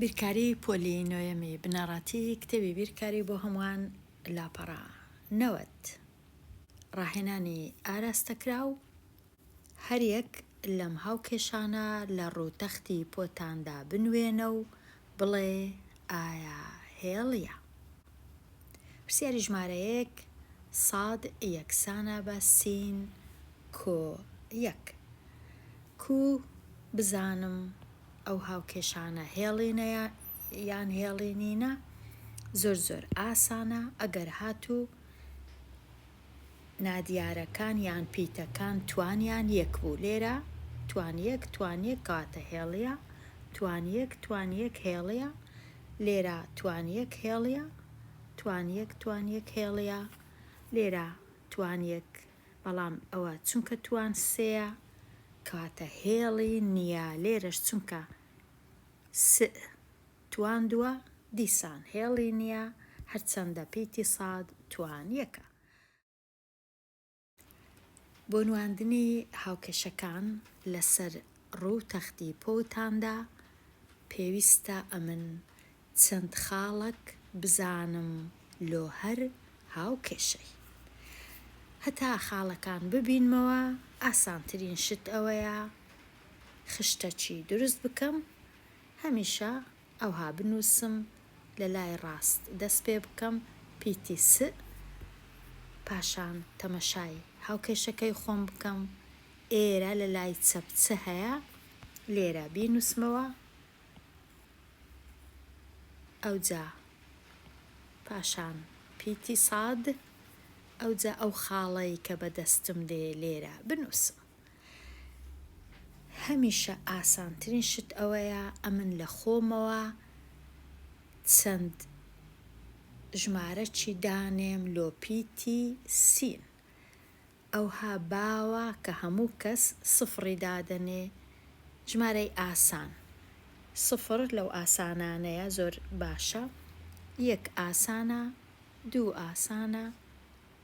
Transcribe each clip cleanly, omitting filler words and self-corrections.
بیرکاری پۆلی نوێمی بنەڕەتی کتێبی بیرکاری بۆ هەمووان لاپەڕا نەوەت ڕاهێنانی ئاراستەکراو هەر یەک لەم هاوکێشانە لە ڕووتەختی پۆتاندا بنوێنە و بڵێ ئایا هێڵیە. پرسیاری ژمارەیەک ساد یەکسانە بە سین کۆ یەک. کو بزانم ئەو هاوکێشانە هێڵینە یان هێڵینینە؟ زۆر ئاسانە ئەگەر هاتوو نادیارەکان یان پیتەکان توانیان یەک بوو. لێرە توانیەک کاتە هێڵیە، توانیەک هێڵیە، لێرە توانیەک هێڵیە، توانیەک هێڵیە، لێرە توانیەک، بەڵام ئەوە چونکە توان سێیە کاتە هێڵی نییە. لێرەش چونکە توان دووە دیسان هێڵی نییە، هەرچەندە پیتی ساد توان یەکە. بۆ نواندنی هاوکێشەکان لەسەر ڕوو تەختی پۆتاندا پێویستە ئەمن چەند خاڵک بزانم لۆ هەر هاوکێشەی. هەتا خاڵەکان ببینمەوە ئاسانترین شت ئەوەیە خشتەکی دروست بکەم، هەمیشە ئەوها بنووسم لە لای ڕاست دەست پێ بکەم پیتی س، پاشان تەمەشای هاوکێشەکەی خۆم بکەم. ئێرە لە لای چەپ چ هەیە، لێرە بینوسمەوە، ئەوجا پاشان پیتی ساد، ئەوجا ئەو خاڵەی کە بەدەستم دێ لێرە بنووسم. هەمیشە ئاسانترین شت ئەوەیە ئەمن لە خۆمەوە چەند ژمارەی دانێم لۆ پیتی سین. ئەوها باوە کە هەموو کەس سفری دادەنێ، ژمارەی ئاسان. سفر لەو ئاسانانەیە زۆر باشە، یەک ئاسانە، دوو ئاسانە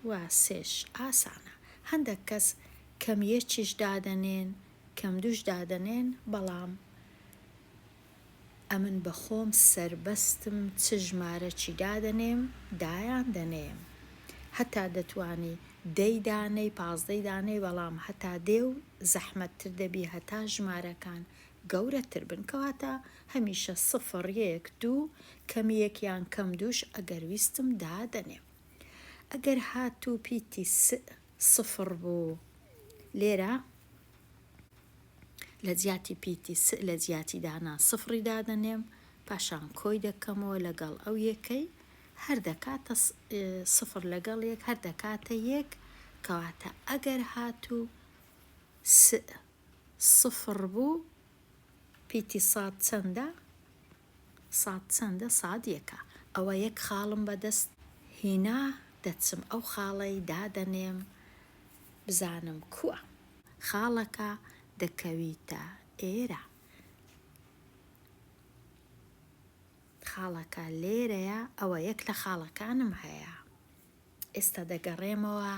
و سێش ئاسانە. هەندێک کەس کەم یەکیش دادەنێن، کەم دووش دادەنێن، بەڵام ئەمن بەخۆم سەربەستم چ ژمارەی دادەنێم دایان دەنێم. هەتا دەتوانی 10 دانەی 15 دانەی، بەڵام هەتا دێ و زەحمەتتر دەبی هەتا ژمارەکان گەورەتر بن. کەواتە هەمیشە 0 1 2 کەم یەکیان کەم دووش ئەگەر ویستم دادەنێم. ئەگەر هاتوو پیتی 0 بوو، لێرە لە جیاتی پیتی لە جیاتی دانا 0 دادەنێم، پاشان کۆی دەکەمەوە لەگەڵ ئەو یەکەی، هەر دەکاتە 0 لەگەڵ یەک هەر دەکاتە یەک. کەواتە ئەگەر هاتوو 0 بوو، پیتی ساد چەندە؟ ساد یەکە. ئەوە یەک خاڵم بەدەست هینا، دەچم ئەو خاڵەی دادەنێم بزانم کووە. خاڵەکە دەکەویتە ئێرە، خاڵەکە لێرەیە، ئەوە یەک لە خاڵەکانم هەیە. ئێستا دەگەڕێمەوە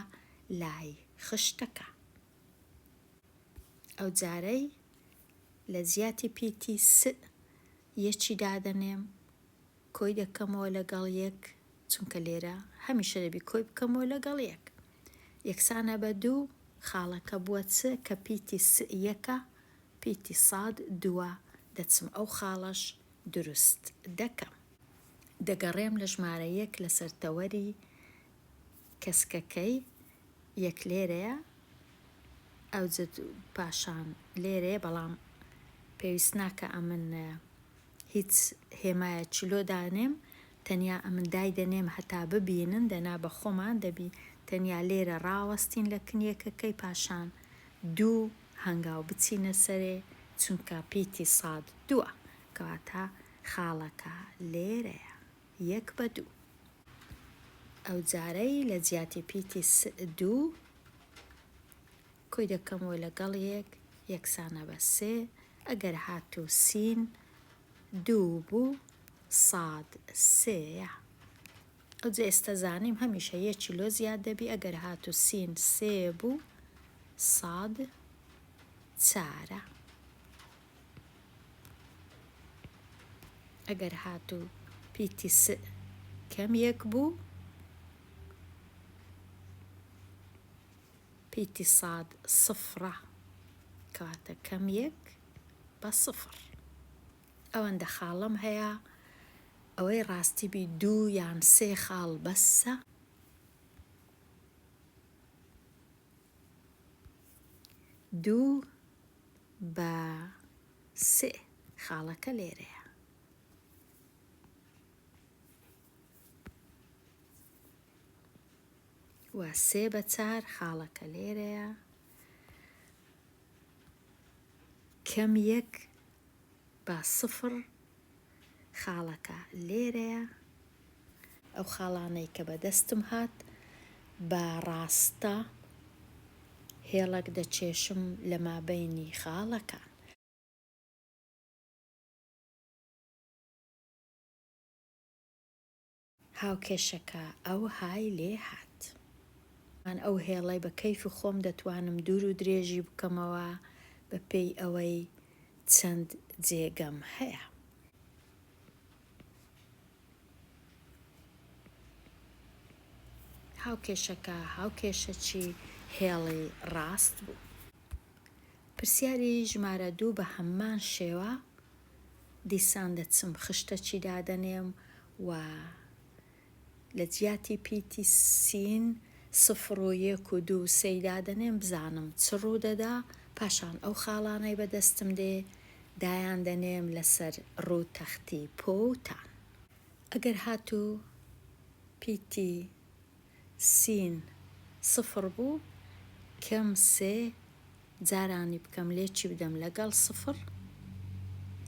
لای خشتەکە. ئەو جارەی لە جیاتی پیتی یەکی دادەنێم، کۆی دەکەمەوە لەگەڵ یەک، چونکە لێرە هەمیشە دەبی کۆی بکەمەوە لەگەڵ یەک. یەکسانە بە دوو، خاڵەکە بووە کە پیتی یەکە، پیتی ساد دووە، دەچم ئەو خاڵەش دروست دەکەم. دەگەڕێم لە ژمارە یەک لە سەرتەوەری کەسکەکەی، یەک لێرەیە، ئەو پاشان لێرەیە، بەڵام پێویست ناکە ئەمن هیچ هێمایەکی لۆ دانێم، تەنیا ئەمن دایدەنێم هەتا ببینن، دەنا بە خۆمان دەبی تەنیا لێرە ڕاوەستین لە کنیەکەکەی، پاشان دوو هەنگاو بچینە سەرێ، چونکە پیتی ساد دووە. کەواتە خاڵەکە لێرەیە، 1 بە 2. ئەو جارەی لە جیاتی پیتی 2 کۆی دەکەمەوە لەگەڵ یەک، یەکسانە بە 3. ئەگەر هاتوو سین 2 بوو، ساد 3ە. ئەوجا ئێستا زانیم هەمیشە یەکی لۆ زیاد دەبی. ئەگەر هاتوو سین 3 بوو، ساد 4ە. ئەگەر هاتوو پیتی س کەم یەک بوو، پیتی ساد سفرە کاتە کەم یەک بە سفر. ئەوەندە خاڵم هەیە، ئەوەی ڕاستی بی 2 یان 3 خاڵ بەسە. دوو بە 3 خاڵەکە لێرەیە. و 3 بە 4 خاڵەکە لێرەیە. کەم یەک بە سفر خاڵەکە لێرەیە. ئەو خاڵانەی کە بەدەستم هات بە ڕاستە هێڵک دەچێشم لە مابەینی خاڵەکان. هاوکێشەکە ئەو های لێ هات. من ئەو هێڵەی بە کەیفی خۆم دەتوانم دوور و درێژی بکەمەوە بە پێی ئەوەی چەند جێگەم هەیە. هاوکێشەکە هاوکێشەکی هێڵی ڕاست بوو. پرسیاری ژمارە 2 بە هەمان شێوە دیسان دەچم خشتەکی دادەنێم و لە جیاتی پیتی سین 0 و 1 و 2 و 3 دادەنێم بزانم چ ڕوو دەدا. پاشان ئەو خاڵانەی بەدەستم دێ دایان دەنێم لەسەر ڕوو تەختی پۆتان. ئەگەر هاتوو پیتی سین 0 بوو، کەم 3 جارانی بکەم لێکی بدەم لەگەڵ 0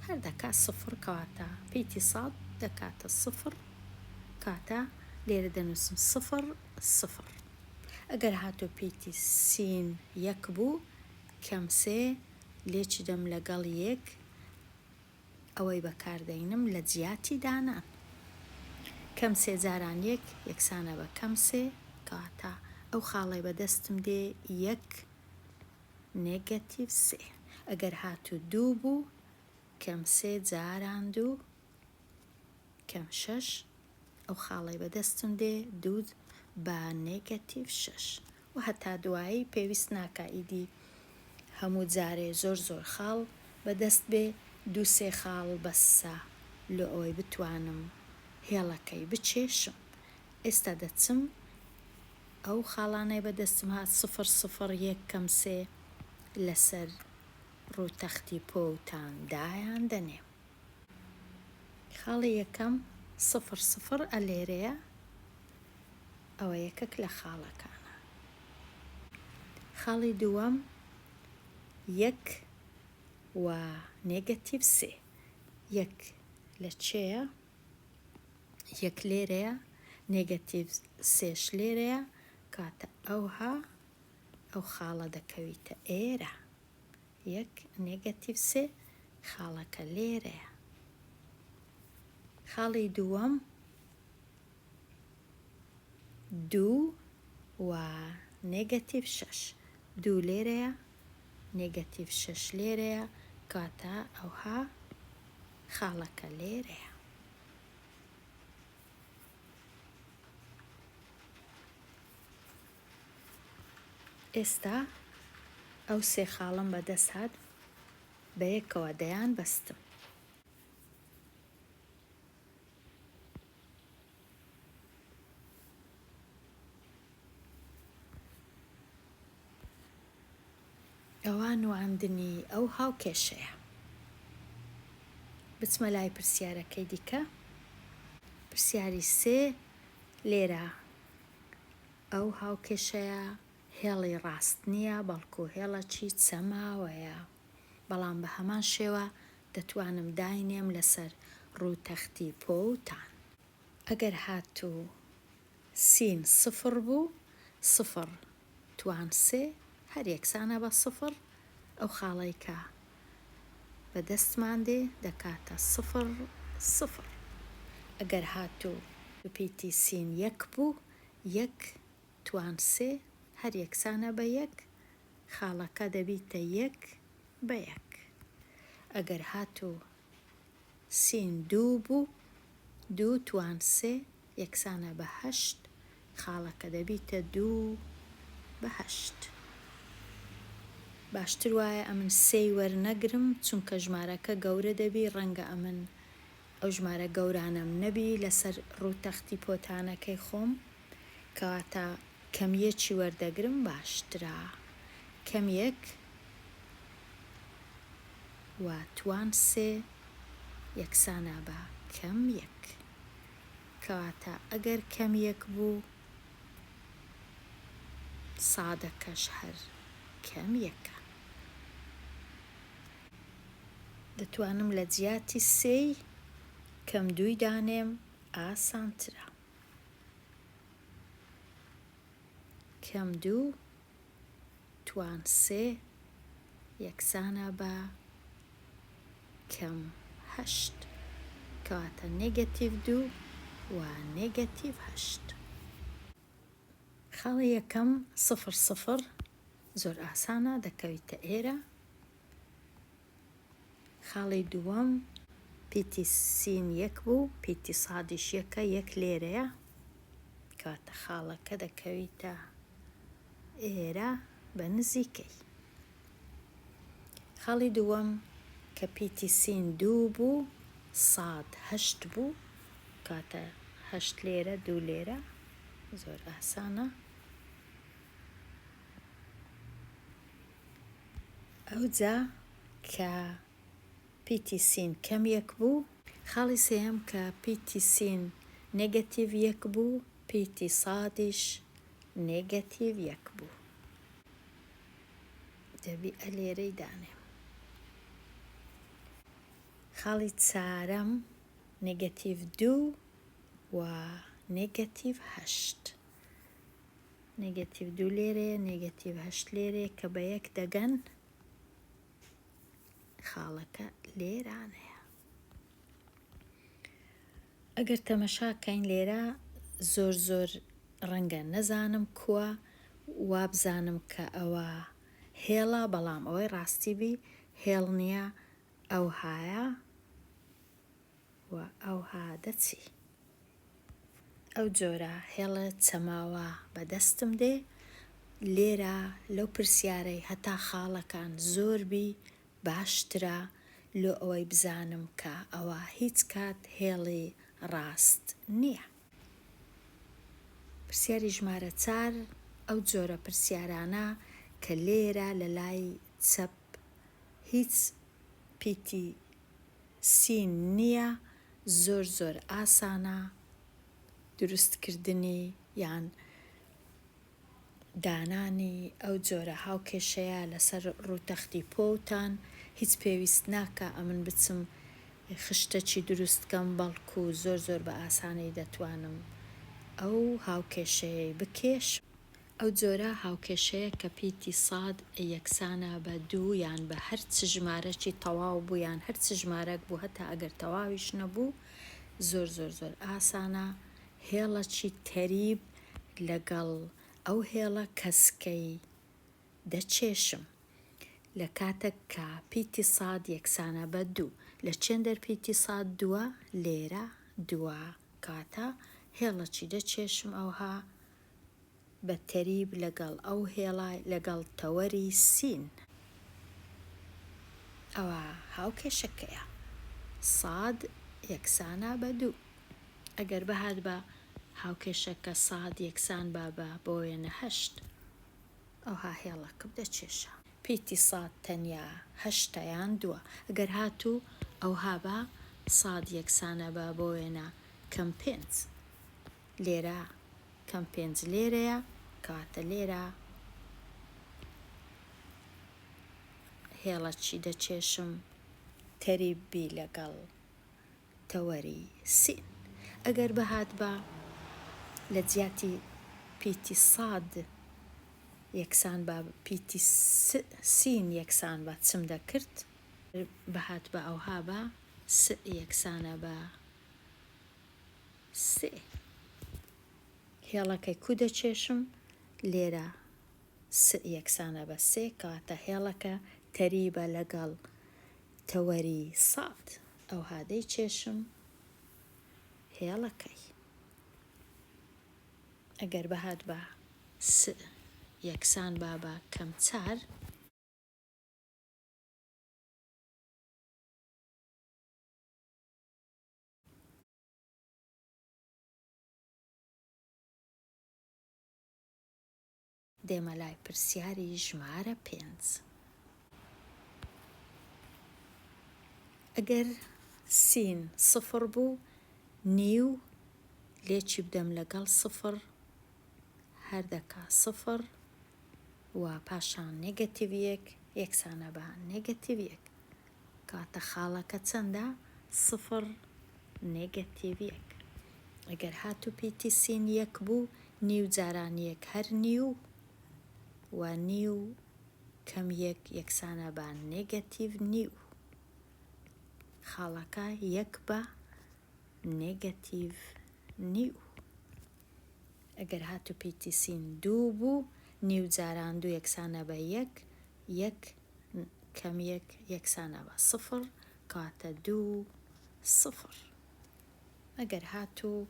هەر دەکات 0 کەواتە پیتی ساد دەکاتە 0 کاتە لێرە دەنووسم 0 0. ئەگەر هاتوو پیتی سین 1 بوو، کەم 3 لێکی دەم لەگەڵ 1 ئەوەی بەکاردەینم لە جیاتی دانان. کەم 3 جاران 1 یەکسانە بە کەم 3 کەواتە ئەو خاڵی بەدەستم دێ 1 نێگەتیڤ 3. ئەگەر هاتوو 2 بوو، کەم 3 جاران 2 کەم 6 ئەو خاڵی بەدەستم دێ 2 بە نێگەتیڤ 6. و هەتا دوایی پێویست ناکە ئیدی هەموو جارێ زۆر خاڵ بەدەست بێ 2-3 خاڵ بەسە لە ئەوەی بتوانم هێڵەکەی بچێشم. ئێستا دەچم ئەو خاڵانەی بەدەستم هات 0 0 1 کەم 3 لەسەر ڕوو تەختی پۆتان دایان دەنێم. خاڵی یەکەم 0 0 ئەلێرەیە، ئەوە یەکێک لە خاڵەکانە. خاڵی دووەم 1 و نێگەتیڤ 3. 1 لە چێیە؟ 1 لێرەیە، نێگەتیڤ 3ش لێرەیە کاتە ئەو خاڵە دەکەویتە ئێرە. 1 نێگەتیڤ 3 خاڵەکە لێرەیە. خاڵی دووەم 2 و نێگەتیڤ 6. 2 لێرەیە، نێگەتیڤ 6 لێرەیە کاتە ئەوها خاڵەکە لێرەیە. ئێستا ئەو 3 خاڵم بەدەست هات بە یەکەوە دەیان بەستم. ئەوە نواندنی ئەو هاوکێشەیە. بچمە لای پرسیارەکەی دیکە. پرسیاری 3 لێرە ئەو هاوکێشەیە هێڵی ڕاست نییە، بەڵکو هێڵەکی چەماوەیە، بەڵام بە هەمان شێوە دەتوانم داینێم لەسەر ڕوو تەختی پۆتان. ئەگەر هاتوو سین 0 بوو، 0 توان 3 هەر یەکسانە بە 0 ئەو خاڵەی کە بەدەستمان دێ دەکاتە 0 0. ئەگەر هاتوو پیتی سین 1 بوو، 1 توان 3 هەر یەکسانە بە 1 خاڵەکە دەبیتە 1 بە 1. ئەگەر هاتوو سین 2 بوو 2 توان 3 یەکسانە بە 8 خاڵەکە دەبیتە 2 بە 8. باشتر وایە ئەمن 3 وەرنەگرم چونکە ژمارەکە گەورە دەبی، ڕەنگە ئەمن ئەو ژمارە گەورانەم نەبی لەسەر ڕووتەختی پۆتانەکەی خۆم، کەواتە کەمیەکی وەردەگرم باشترە. کەمیەک و توان 3 یەکسانە بە کەم 1. کەواتە ئەگەر کەمیەک بوو سادەکەش هەر کەم 1. دەتوانم لە جیاتی 3 کەم 2 دانێم ئاسانترە. کەم 2 توان 3 یەکسانە بە کەم 8. کەواتە نێگەتیڤ 2 و نێگەتیڤ 8. خاڵی یەکەم 0 0 زۆر ئاسانە دەکەویتە ئێرە. خاڵی دووەم پیتی سین 1 بوو، پیتی سادیش 1ە، 1 لێرەیە، کەواتە خاڵەکە دەکەویتە ئێرە بە نزیکەی. خاڵی دووەم کە پیتی سین 2 بوو، ساد 8 بوو، کەواتە 8 لێرە 2 لێرە، زۆر ئاسانە. ئەوجا کە پیتی سین کەم 1 بوو، خاڵی سێم کە پیتی سین نێگەتیڤ 1 بوو، پیتی سادیش نێگەتیڤ 1 بوو، دەبی ئەلێرەی دانێم. خاڵی چارەم نێگەتیڤ 2 و نێگەتیڤ 8. نێگەتیڤ 2 لێرەیە، نێگەتیڤ 8 لێرەیە کە بە 1 دەگەن، خاڵەکە لێرانەیە. ئەگەر تەمەشاکەین لێرە زۆر ڕەنگە نەزانم کووە، وابزانم کە ئەوە هێڵە، بەڵام ئەوەی ڕاستی بی هێڵ نییە، ئەوهایە و ئەوها دەچی. ئەو جۆرە هێڵە چەماوە بەدەستم دێ لێرە لەو پرسیارەی هەتا خاڵەکان زۆربی باشترە لۆ ئەوەی بزانم کە ئەوە هیچ کات هێڵی ڕاست نییە. پرسیاری ژمارە 4 ئەو جۆرە پرسیارانە کە لێرە لە لای چەپ هیچ پیتی سین نییە، زۆر ئاسانە دروستکردنی یان دانانی ئەو جۆرە هاوکێشەیە لەسەر ڕووتەختی پۆتان. هیچ پێویست ناکە ئەمن بچم خشتەکی دروستکەم، بەڵکو زۆر بە ئاسانی دەتوانم ئەو هاوکێشەیەی بکێش. ئەو جۆرە هاوکێشەیە کە پیتی ساد یەکسانە بە 2 یان بە هەر چ ژمارەکی تەواو بوو یان هەر چ ژمارەک بوو، هەتا ئەگەر تەواویش نەبوو، زۆر ئاسانە هێڵەکی تەریب لەگەڵ ئەو هێڵە کەسکەی دەچێشم لە کاتێک کە پیتی ساد یەکسانە بە 2. لە چێندەر پیتی ساد 2 لێرە 2، کاتە هێڵەکی دەچێشم ئەوها بە تەریب لەگەڵ ئەو هێڵە لەگەڵ تەوەری سین. ئەوە هاوکێشەکەیە ساد یەکسانە بە 2. ئەگەر بەهات بە هاوکێشەکە ساد یەکسان بە بۆوێنە 8، ئەوها هێڵەکە دەچێشە. پیتی ساد تەنیا 8 یان 2. ئەگەر هاتوو ئەوها بە ساد یەکسانە بە بۆوێنە کەم 5، لێرە کەم 5 لێرەیە، کاتە لێرە هێڵەکی دەچێشم تەریبی لەگەڵ تەوەری سین. ئەگەر بەهات بە لە جیاتی پیتی ساد یەکسان بە پیتی سین یەکسان بە چم دەکرد، بەهات بە ئەوها بە س یەکسانە بە 3. هێڵەکەی کو دەچێشم لێرە س یەکسانە بە 3، کەواتە هێڵەکە تەریبە لەگەڵ تەوەری ساد. ئەو هادەی چێشم هێڵەکەی. ئەگەر بەهات بە یەکسان بابە کەم 4 دێمە لای پرسیاری ژمارە 5. ئەگەر سین 0 بوو، نیو لێکی بدەم لەگەڵ 0 هەر دەکا 0 و پاشان نێگەتیڤ 1 یەکسانە بە نێگەتیڤ 1 کاتە خاڵەکە چەندە؟ 0 نێگەتیڤ 1. ئەگەر هاتوپیتی سین 1 بوو، نیو جاران 1 هەر نیو و نیو کەم 1 یەکسانە بە نێگەتیڤ نیو. خاڵەکە 1 بە نێگەتیڤ نیو. ئەگەر هاتوپیتی سین 2 بوو، نیو جاران 2 یەکسانە بە 1 1 کەم 1 یەکسانە بە 0 کاتە 2 0. ئەگەر هاتوو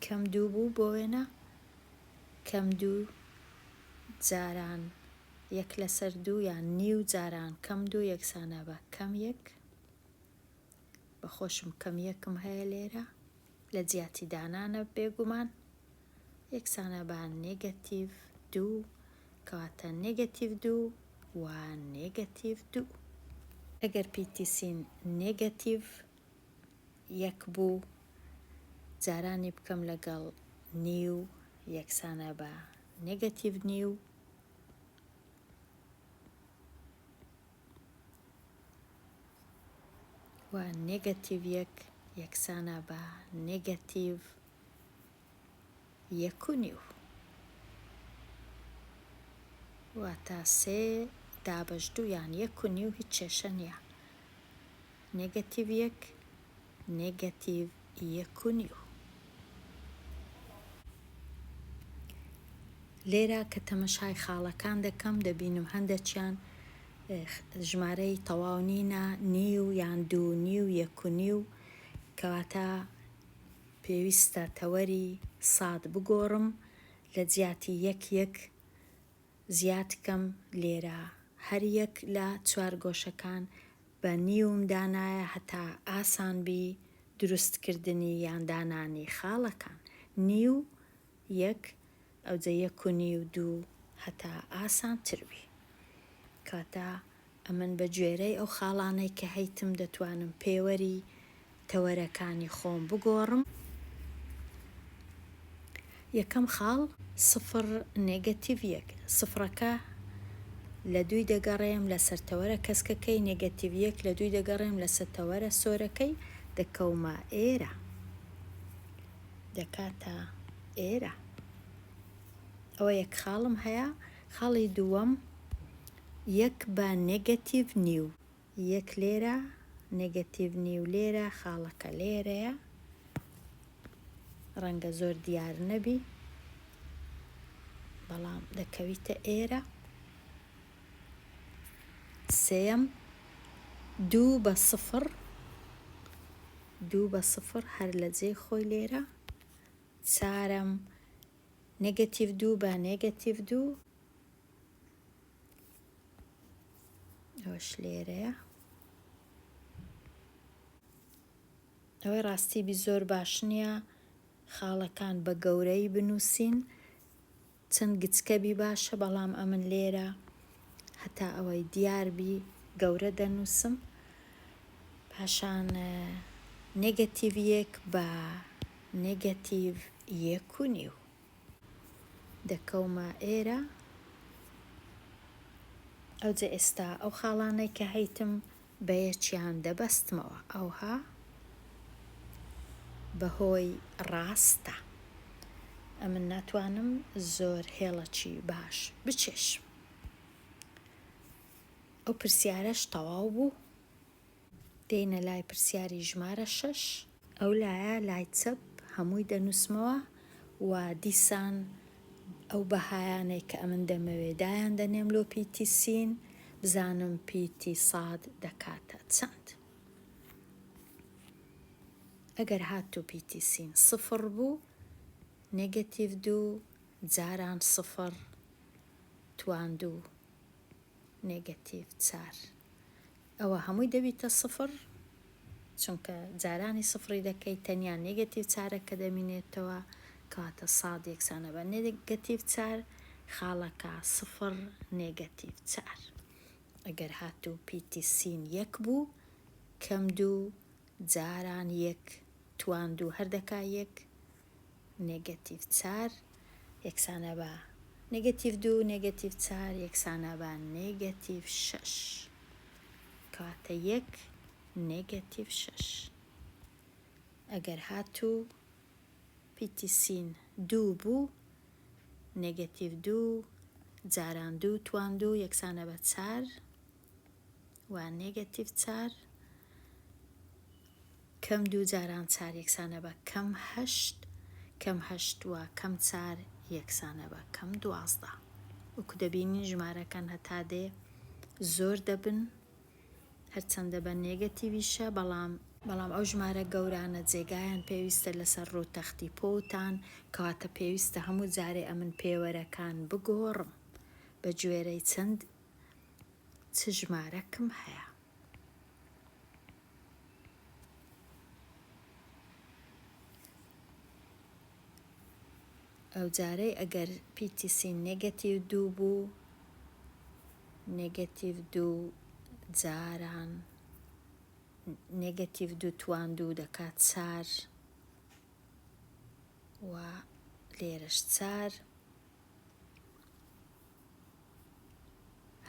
کەم 2 بوو بۆ وێنە، کەم 2 جاران 1 لەسەر 2 یان نیو جاران کەم 2 یەکسانە بە کەم 1. بەخۆشم کەم 1م هەیە لێرە لە جیاتی دانانە بێگومان، یەکسانە بە نێگەتیڤ 2 کاتە نێگەتیڤ 2 و نێگەتیڤ 2. ئەگەر پیتی سین نێگەتیڤ 1 بوو، جارانی بکەم لەگەڵ نیو یەکسانە بە نێگەتیڤ نیو و نێگەتیڤ 1 یەکسانە بە نێگەتیڤ 1.5. واتە 3 دابەش 2 یان 1.5 هیچ کێشە نییە. نێگەتیڤ 1 نێگەتیڤ 1.5. لێرە کە تەمەشای خاڵەکان دەکەم دەبینم هەندێکیان ژمارەی تەواو نینە، نیو یان 2.5 1.5 کەواتە پێویستە تەوەری ساد بگۆڕم لە جیاتی 1 زیادکەم. لێرە هەر 1 لە 4 گۆشەکان بە نیوم دانایە هەتا ئاسان بی دروستکردنی یان دانانی خاڵەکان. نیو 1 ئەوجە 1.5 2 هەتا ئاسان تربی. کاتە ئەمن بە گوێرەی ئەو خاڵانەی کە هەیتم دەتوانم پێوەری تەوەرەکانی خۆم بگۆڕم. یەکەم خاڵ 0 نێگەتیڤ 1. سفرەکە لە 2 دەگەڕێم لەسەر تەوەرە کەسکەکەی، نێگەتیڤ 1 لە 2 دەگەڕێم لەسەر تەوەرە سۆرەکەی، دەکەومە ئێرە، دەکاتە ئێرە. ئەوە یەک خاڵم هەیە. خاڵی دووەم 1 بە نێگەتیڤ نیو. 1 لێرە نێگەتیڤ نیو لێرە، خاڵەکە لێرەیە، ڕەنگە زۆر دیار نەبی بەڵام دەکەویتە ئێرە. سێەم 2 بە 0 2 بە 0 هەر لە جێ خۆی لێرە. چارەم نێگەتیڤ 2 بە نێگەتیڤ 2 ئەوەش لێرەیە. ئەوەی ڕاستی بی زۆر باش نییە خاڵەکان بە گەورەی بنووسین، چەند گچکەبی باشە، بەڵام ئەمن لێرە هەتا ئەوەی دیاربی گەورە دەنووسم. پاشان نێگەتیڤ 1 بە نێگەتیڤ 1.5 دەکەومە ئێرە. ئەوجە ئێستا ئەو خاڵانەی کە هەیتم بە یەکیان دەبەستمەوە. ئەوها بەهۆی ڕاستە، ئەمن ناتوانم زۆر هێڵەکی باش بچێشم. ئەو پرسیارەش تەواو بوو. دێنە لای پرسیاری ژمارە 6. ئەو لایە لای چەپ هەمووی دەنووسمەوە و دیسان ئەو بەهایانەی کە ئەمن دەمەوێ دایان دەنێم لۆ پیتی سین، بزانم پیتی ساد دەکاتە چەند. ئەگەر هاتوو پیتیسین سفر بوو نێگەتیڤ 2 جاران سفر تواندوو نێگەتیڤ 4 ئەوە هەمووی دەبیتە سفر چونکە جارانی سفری دەکەی تەنیا نێگەتیڤ 4 کە دەمینێتەوە کەواتە ساد یەکسانە بە نێگەتیڤ 4 خاڵەکە سفر نێگەتیڤ 4 ئەگەر هاتوو پیتیسین 1 بوو کەم 2 جاران 1 تواندوو هەردەکا 1 نێگەتیڤ 4 یەکسانە بە نێگەتیڤ 2 نێگەتیڤ 4 یەکسانە بە نێگەتیڤ 6 کەواتە 1 نێگەتیڤ 6 ئەگەر هاتوو پیتیسین 2 بوو نێگەتیڤ 2 جاران 2 تواندوو یەکسانە بە 4 و نێگەتیڤ 4 کەم 2 جاران 4 یەکسانە بە کەم 8 کەم 8 و کەم 4 یەکسانە بە کەم 12 وەکو دەبینین ژمارەکان هەتا دێ زۆر دەبن هەرچەندە بە نێگەتیڤیشە بەڵام ئەو ژمارە گەورانە جێگایان پێویستە لەسەر ڕووتەختی پۆتان کەواتە پێویستە هەموو جارێ ئەمن پێوەرەکان بگۆڕم بە گوێرەی چەند چ ژمارەکم هەیە. ئەو جارەی ئەگەر پیتیسین نێگەتیڤ 2 بوو نێگەتیڤ 2 جاران نێگەتیڤ 2 تواندوو دەکات 4 و لێرەش 4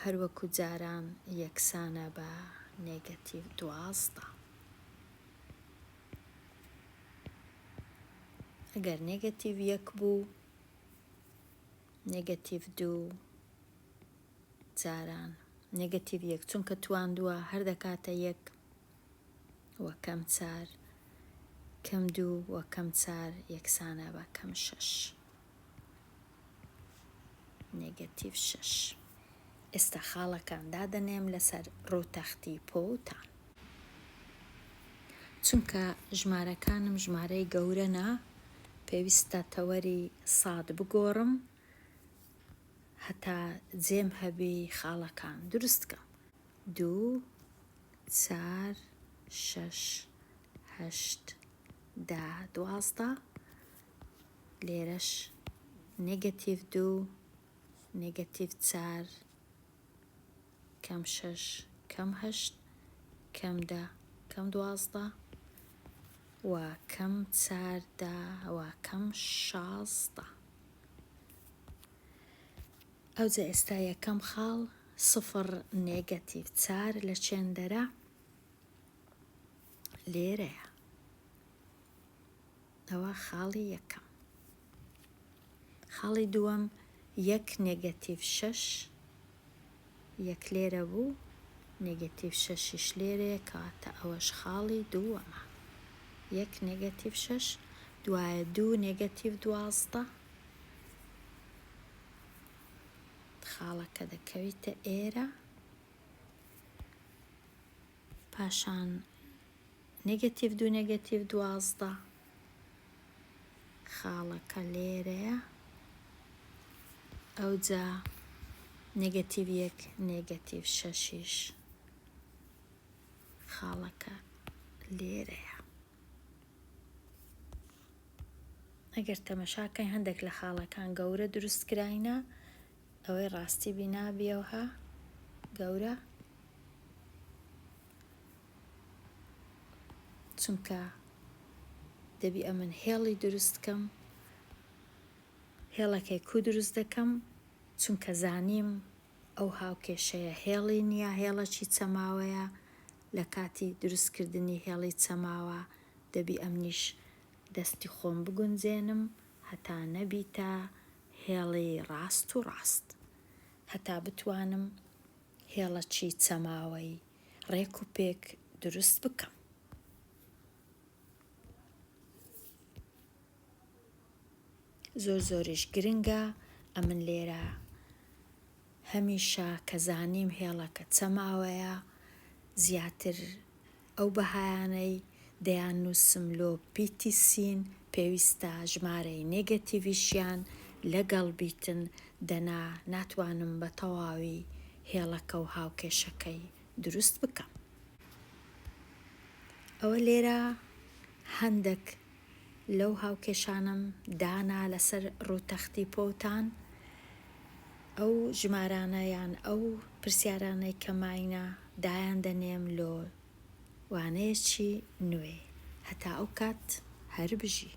هەروەکو جاران یەکسانە بە نێگەتیڤ 12 ئەگەر نێگەتیڤ 1 بوو نێگەتیڤ 2 جاران نێگەتیڤ 1 چونکە تواندووە هەردەکاتە 1 و کەم 4 کەم 2 و کەم 4 یەکسانە بە کەم 6 نێگەتیڤ 6 ئێستا خاڵەکان دادەنێم لەسەر ڕووتەختی پۆتان چونکە ژمارەکانم ژمارەی گەورەنە پێویستە تەوەری ساد بگۆڕم هەتا جێم هەبی خاڵەکان دروستکەم 2 4 6 8 10 12 لێرەش نێگەتیڤ 2 نێگەتیڤ 4 کەم 6 کەم 8 کەم 10 کەم 12 و کەم 14 و کەم 16 ئەوجا ئێستا یەکەم خاڵ سفر نێگەتیڤ 4 لە چێندەرە لێرەیە ئەوە خاڵی یەکەم. خاڵی دووەم 1 نێگەتیڤ 6 1 لێرە بوو نێگەتیڤ 6 لێرەیە کەواتە ئەوەش خاڵی دووەمە 1 نێگەتیڤ 6 دوایە 2 نێگەتیڤ 12 خاڵەکە دەکەویتە ئێرە پاشان نێگەتیڤ 2 نێگەتیڤ 12 خاڵەکە لێرەیە ئەوجا نێگەتیڤ 1 نێگەتیڤ 6 خاڵەکە لێرەیە. ئەگەر تەمەشاکەی هەندێک لە خاڵەکان گەورە دروست کراینە ئەوەی ڕاستی بینابیەوە گەورە چونکە دەبی ئەمن هێڵی دروستکەم هێڵەکەی کو دروست دەکەم چونکە زانیم ئەو هاوکێشەیە هێڵی نییە هێڵەکی چەماوەیە لە کاتی دروستکردنی هێڵی چەماوە دەبی ئەمنیش دەستی خۆم بگونجێنم هەتا نەبیتە هێڵی ڕاست و ڕاست هەتا بتوانم هێڵەکی چەماوەی ڕێک و پێک دروست بکەم. زۆریش گرنگە ئەمن لێرە هەمیشە کە زانیم هێڵەکە چەماوەیە زیاتر ئەو بەهایانەی دەیان نووسم لۆ پیتیسین پێویستە ژمارەی نێگەتیڤیشیان لەگەڵ بیتن دەنا ناتوانم بە تەواوی هێڵەکە و هاوکێشەکەی دروست بکەم. ئەوە لێرە هەندێک لەو هاوکێشانم دانا لەسەر ڕووتەختی پۆتان. ئەو ژمارانە یان ئەو پرسیارانەی کە ماینە دایان دەنێم لۆ وانەیەکی نوێ هەتا ئەو کات هەر بژی.